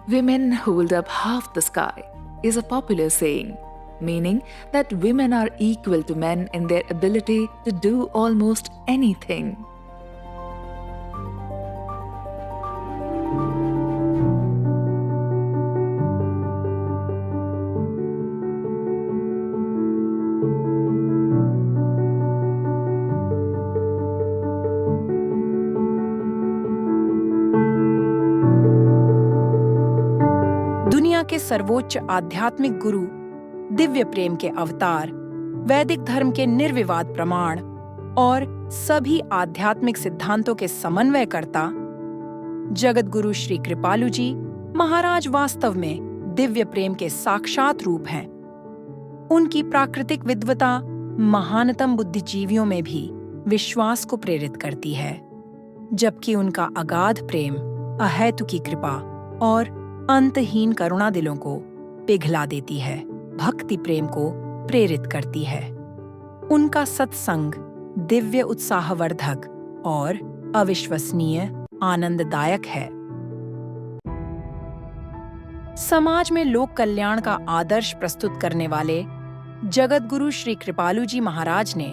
Women hold up half the sky is a popular saying, meaning that women are equal to men in their ability to do almost anything. दुनिया के सर्वोच्च आध्यात्मिक गुरु, दिव्य प्रेम के अवतार, वैदिक धर्म के निर्विवाद प्रमाण और सभी आध्यात्मिक सिद्धांतों के समन्वयकर्ता जगत गुरु श्री कृपालु जी महाराज वास्तव में दिव्य प्रेम के साक्षात रूप हैं। उनकी प्राकृतिक विद्वता महानतम बुद्धिजीवियों में भी विश्वास को प्रेरित करती है, जबकि उनका अगाध प्रेम, अहेतुकी कृपा और अंतहीन करुणा दिलों को पिघला देती है, भक्ति प्रेम को प्रेरित करती है। उनका सत्संग दिव्य उत्साहवर्धक और अविश्वसनीय आनंददायक है। समाज में लोक कल्याण का आदर्श प्रस्तुत करने वाले जगत गुरु श्री कृपालु जी महाराज ने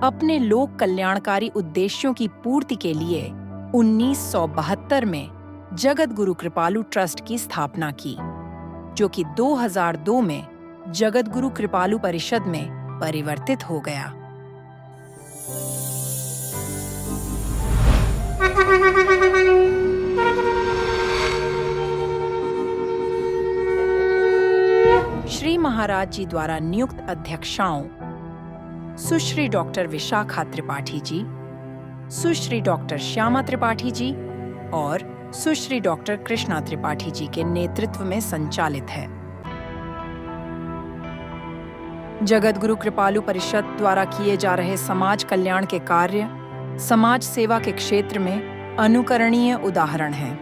अपने लोक कल्याणकारी उद्देश्यों की पूर्ति के लिए 1972 में जगत गुरु कृपालु ट्रस्ट की स्थापना की, जो कि 2002 में जगत गुरु कृपालु परिषद में परिवर्तित हो गया। श्री महाराज जी द्वारा नियुक्त अध्यक्षाओं सुश्री डॉक्टर विशाखा त्रिपाठी जी, सुश्री डॉक्टर श्यामा त्रिपाठी जी और सुश्री डॉक्टर कृष्णा त्रिपाठी जी के नेतृत्व में संचालित है। जगत गुरु कृपालु परिषद द्वारा किए जा रहे समाज कल्याण के कार्य समाज सेवा के क्षेत्र में अनुकरणीय उदाहरण हैं।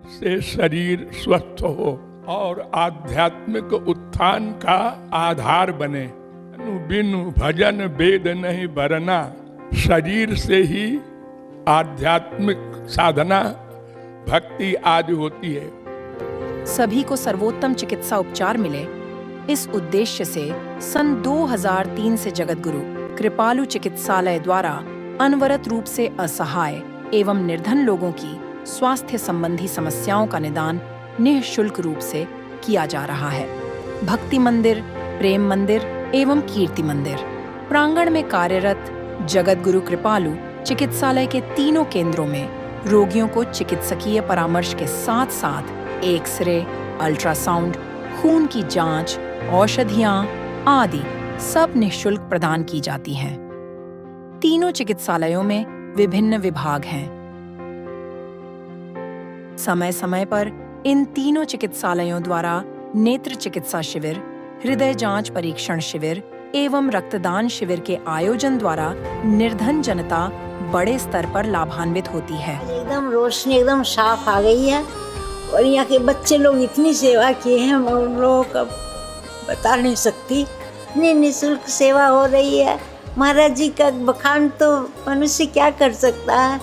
से शरीर स्वस्थ हो और आध्यात्मिक उत्थान का आधार बने। बिनु भजन वेद नहीं बरना, शरीर से ही आध्यात्मिक साधना भक्ति आदि होती है। सभी को सर्वोत्तम चिकित्सा उपचार मिले, इस उद्देश्य से सन 2003 से जगत गुरु कृपालु चिकित्सालय द्वारा अनवरत रूप से असहाय एवं निर्धन लोगों की स्वास्थ्य संबंधी समस्याओं का निदान निःशुल्क रूप से किया जा रहा है। भक्ति मंदिर, प्रेम मंदिर एवं कीर्ति मंदिर प्रांगण में कार्यरत जगत गुरु कृपालु चिकित्सालय के तीनों केंद्रों में रोगियों को चिकित्सकीय परामर्श के साथ साथ एक्सरे, अल्ट्रासाउंड, खून की जांच, औषधियां आदि सब निःशुल्क प्रदान की जाती हैं। तीनों चिकित्सालयों में विभिन्न विभाग हैं। समय समय पर इन तीनों चिकित्सालयों द्वारा नेत्र चिकित्सा शिविर, हृदय जांच परीक्षण शिविर एवं रक्तदान शिविर के आयोजन द्वारा निर्धन जनता बड़े स्तर पर लाभान्वित होती है। एकदम रोशनी एकदम साफ आ गई है और यहाँ के बच्चे लोग इतनी सेवा किए हैं, मैं उन लोगों का बता नहीं सकती। इतनी निःशुल्क सेवा हो रही है, महाराज जी का बखान तो मनुष्य क्या कर सकता है।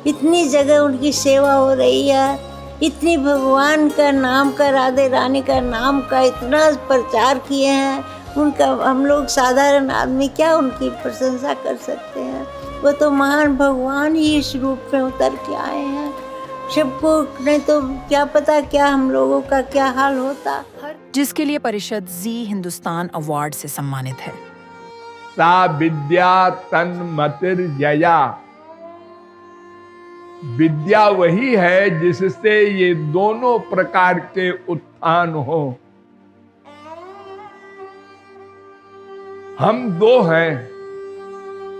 इतनी जगह उनकी सेवा हो रही है, इतनी भगवान का नाम का, राधे रानी का नाम का इतना प्रचार किए हैं, उनका हम लोग साधारण आदमी क्या उनकी प्रशंसा कर सकते हैं। वो तो महान भगवान ही इस रूप में उतर के आए हैं। सबको नहीं तो क्या पता क्या हम लोगों का क्या हाल होता। जिसके लिए परिषद जी हिंदुस्तान अवार्ड से सम्मानित है। सा विद्या तन्मतिर्जया, विद्या वही है जिससे ये दोनों प्रकार के उत्थान हो। हम दो हैं,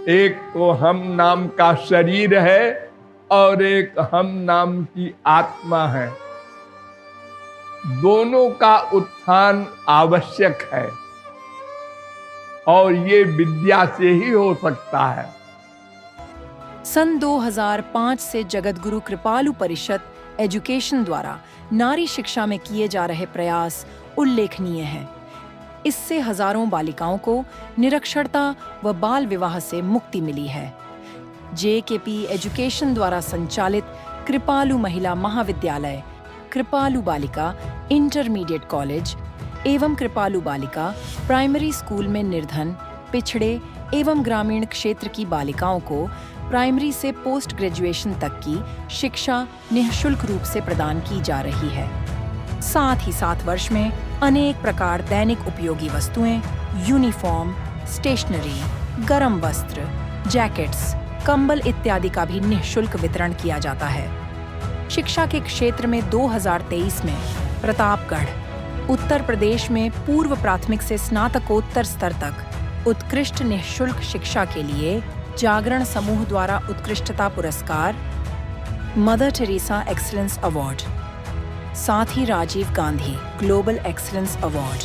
एक तो हम नाम का शरीर है और एक हम नाम की आत्मा है। दोनों का उत्थान आवश्यक है और ये विद्या से ही हो सकता है। सन 2005 से जगत गुरु कृपालु परिषद एजुकेशन द्वारा नारी शिक्षा में किए जा रहे प्रयास उल्लेखनीय हैं। इससे हजारों बालिकाओं को निरक्षरता व बाल विवाह से मुक्ति मिली है। JKP एजुकेशन द्वारा संचालित कृपालु महिला महाविद्यालय, कृपालु बालिका इंटरमीडिएट कॉलेज एवं कृपालु बालिका प्राइमरी स्कूल में निर्धन, पिछड़े एवं ग्रामीण क्षेत्र की बालिकाओं को प्राइमरी से पोस्ट ग्रेजुएशन तक की शिक्षा निःशुल्क रूप से प्रदान की जा रही है। साथ ही 7 वर्ष में अनेक प्रकार दैनिक उपयोगी वस्तुएं, यूनिफॉर्म, स्टेशनरी, गर्म वस्त्र, जैकेट्स, कंबल इत्यादि का भी निःशुल्क वितरण किया जाता है। शिक्षा के क्षेत्र में 2023 में प्रतापगढ़, उत्तर प्रदेश में पूर्व प्राथमिक से स्नातकोत्तर स्तर तक उत्कृष्ट निःशुल्क शिक्षा के लिए जागरण समूह द्वारा उत्कृष्टता पुरस्कार, मदर टेरेसा एक्सीलेंस अवार्ड, साथ ही Rajiv Gandhi global excellence award.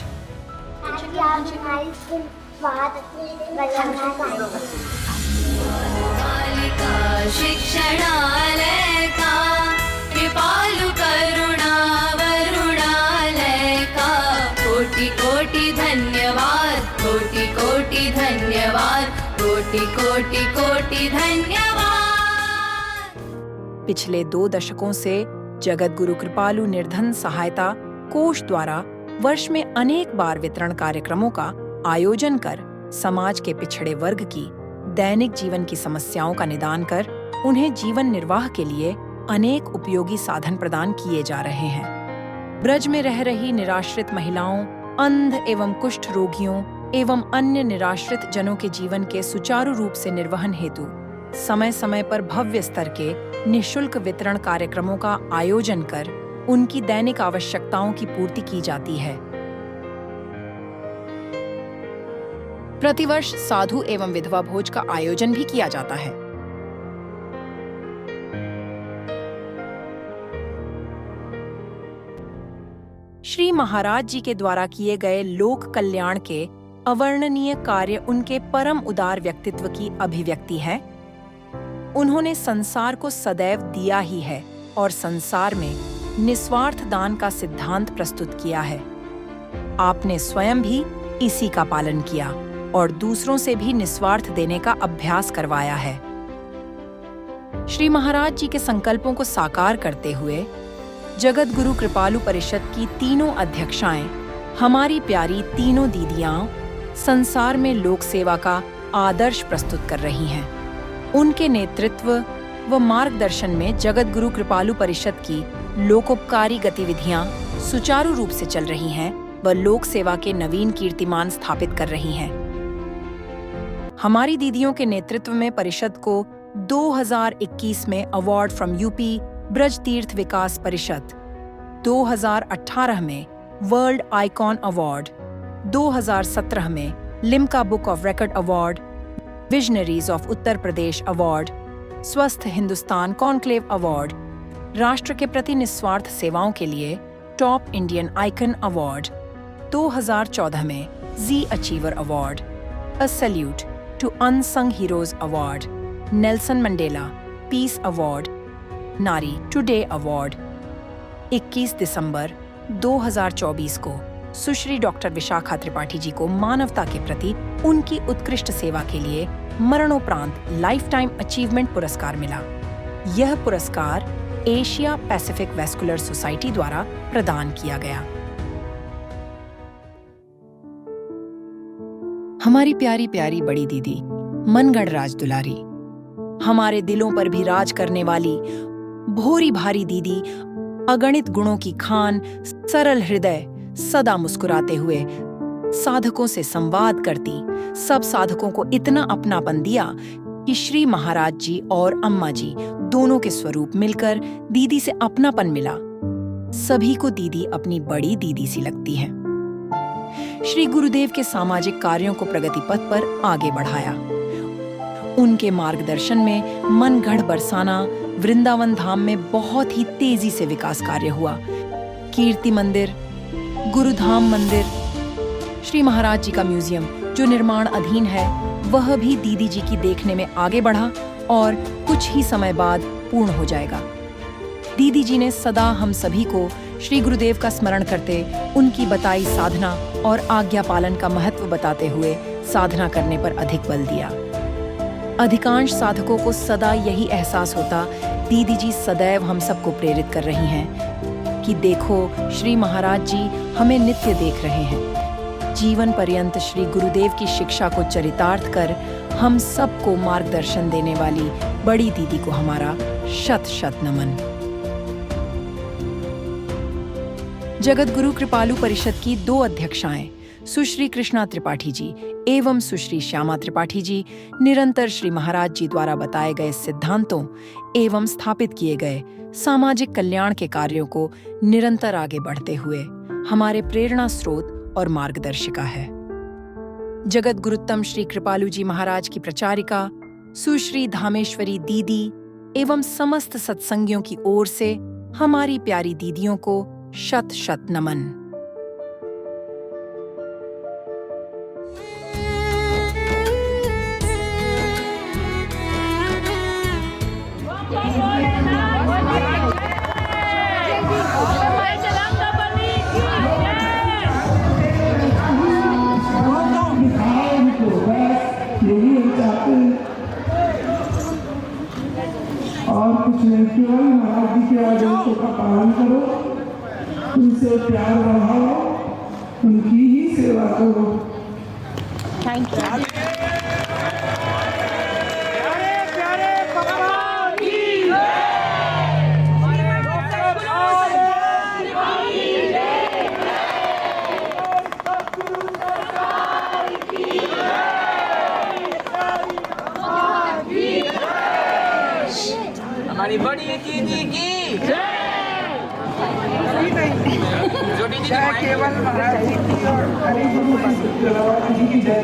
शिक्षणालय का कृपालु करुणा वरुणालय का कोटि कोटि धन्यवाद, कोटि कोटि धन्यवाद, कोटि कोटि कोटि धन्यवाद। पिछले 2 दशकों से जगत गुरु कृपालु निर्धन सहायता कोष द्वारा वर्ष में अनेक बार वितरण कार्यक्रमों का आयोजन कर समाज के पिछड़े वर्ग की दैनिक जीवन की समस्याओं का निदान कर उन्हें जीवन निर्वाह के लिए अनेक उपयोगी साधन प्रदान किए जा रहे हैं। ब्रज में रह रही निराश्रित महिलाओं, अंध एवं कुष्ठ रोगियों एवं अन्य निराश्रित जनों के जीवन के सुचारू रूप से निर्वहन हेतु समय समय पर भव्य स्तर के निःशुल्क वितरण कार्यक्रमों का आयोजन कर उनकी दैनिक आवश्यकताओं की पूर्ति की जाती है। प्रतिवर्ष साधु एवं विधवा भोज का आयोजन भी किया जाता है। श्री महाराज जी के द्वारा किए गए लोक कल्याण के अवर्णनीय कार्य उनके परम उदार व्यक्तित्व की अभिव्यक्ति है। उन्होंने संसार को सदैव दिया ही है और संसार में निस्वार्थ दान का सिद्धांत प्रस्तुत किया है। आपने स्वयं भी इसी का पालन किया और दूसरों से भी निस्वार्थ देने का अभ्यास करवाया है। श्री महाराज जी के संकल्पों को साकार करते हुए जगत गुरु कृपालु परिषद की तीनों अध्यक्षाएं, हमारी प्यारी तीनों दीदियां संसार में लोक सेवा का आदर्श प्रस्तुत कर रही हैं। उनके नेतृत्व व मार्गदर्शन में जगत गुरु कृपालु परिषद की लोकोपकारी गतिविधियां सुचारू रूप से चल रही हैं व लोक सेवा के नवीन कीर्तिमान स्थापित कर रही हैं। हमारी दीदियों के नेतृत्व में परिषद को 2021 में अवार्ड फ्रॉम यूपी ब्रज तीर्थ विकास परिषद, 2018 में वर्ल्ड आइकॉन अवार्ड, 2017 में Limca book of record award, visionaries of Uttar Pradesh award, स्वस्थ हिंदुस्तान कॉन्क्लेव अवार्ड, राष्ट्र के प्रति निस्वार्थ सेवाओं के लिए टॉप इंडियन आइकन अवार्ड, 2014 में Zee achiever award, a salute to unsung heroes award, Nelson Mandela peace award, नारी टुडे अवार्ड। 21 दिसंबर 2024 को सुश्री डॉक्टर विशाखा त्रिपाठी जी को मानवता के प्रति उनकी उत्कृष्ट सेवा के लिए मरणोपरांत लाइफ टाइम अचीवमेंट पुरस्कार मिला। यह पुरस्कार एशिया पैसिफिक वेस्कुलर सोसाइटी द्वारा प्रदान किया गया। हमारी प्यारी प्यारी बड़ी दीदी मनगढ़ राज दुलारी, हमारे दिलों पर भी राज करने वाली भोरी भारी दीदी, अगणित गुणों की खान, सरल हृदय, सदा मुस्कुराते हुए साधकों से संवाद करती, सब साधकों को इतना अपनापन दिया कि श्री महाराज जी और अम्मा जी दोनों के स्वरूप मिलकर दीदी से अपनापन मिला। सभी को दीदी अपनी बड़ी दीदी सी लगती है। श्री गुरुदेव के सामाजिक कार्यों को प्रगति पथ पर आगे बढ़ाया। उनके मार्गदर्शन में मनगढ़ बरसाना वृंदावन धाम में बहुत ही तेजी से विकास कार्य हुआ। कीर्ति मंदिर, गुरुधाम मंदिर, श्री महाराज जी का म्यूजियम जो निर्माण अधीन है वह भी दीदी जी की देखने में आगे बढ़ा और कुछ ही समय बाद पूर्ण हो जाएगा। दीदी जी ने सदा हम सभी को श्री गुरुदेव का स्मरण करते उनकी बताई साधना और आज्ञा पालन का महत्व बताते हुए साधना करने पर अधिक बल दिया। अधिकांश साधकों को सदा यही एहसास होता दीदी जी सदैव हम सबको प्रेरित कर रही हैं कि देखो श्री महाराज जी हमें नित्य देख रहे हैं। जीवन पर्यंत श्री गुरुदेव की शिक्षा को चरितार्थ कर हम सबको मार्गदर्शन देने वाली बड़ी दीदी को हमारा शत शत नमन। जगत गुरु कृपालु परिषद की 2 अध्यक्षाएं सुश्री कृष्णा त्रिपाठी जी एवं सुश्री श्यामा त्रिपाठी जी निरंतर श्री महाराज जी द्वारा बताए गए सिद्धांतों एवं स्थापित किए गए सामाजिक कल्याण के कार्यों को निरंतर आगे बढ़ते हुए हमारे प्रेरणा स्रोत और मार्गदर्शिका है। जगत गुरुत्तम श्री कृपालु जी महाराज की प्रचारिका सुश्री धामेश्वरी दीदी एवं समस्त सत्संगियों की ओर से हमारी प्यारी दीदियों को शत शत नमन। और कुछ नहीं, केवल महाराज जी के आदेशों का पालन करो, उनसे प्यार बढ़ाओ, उनकी ही सेवा करो। Thank you. हमारी बड़ी दीदी की जय केवल महाराज जी की और हरि गुरु जी की जय।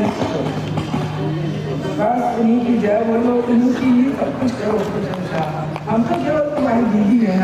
बस उन्हीं की जय बोलो, उन्हीं की ही सब कुछ करो प्रशंसा। हम तो केवल तुम्हारी दीदी है।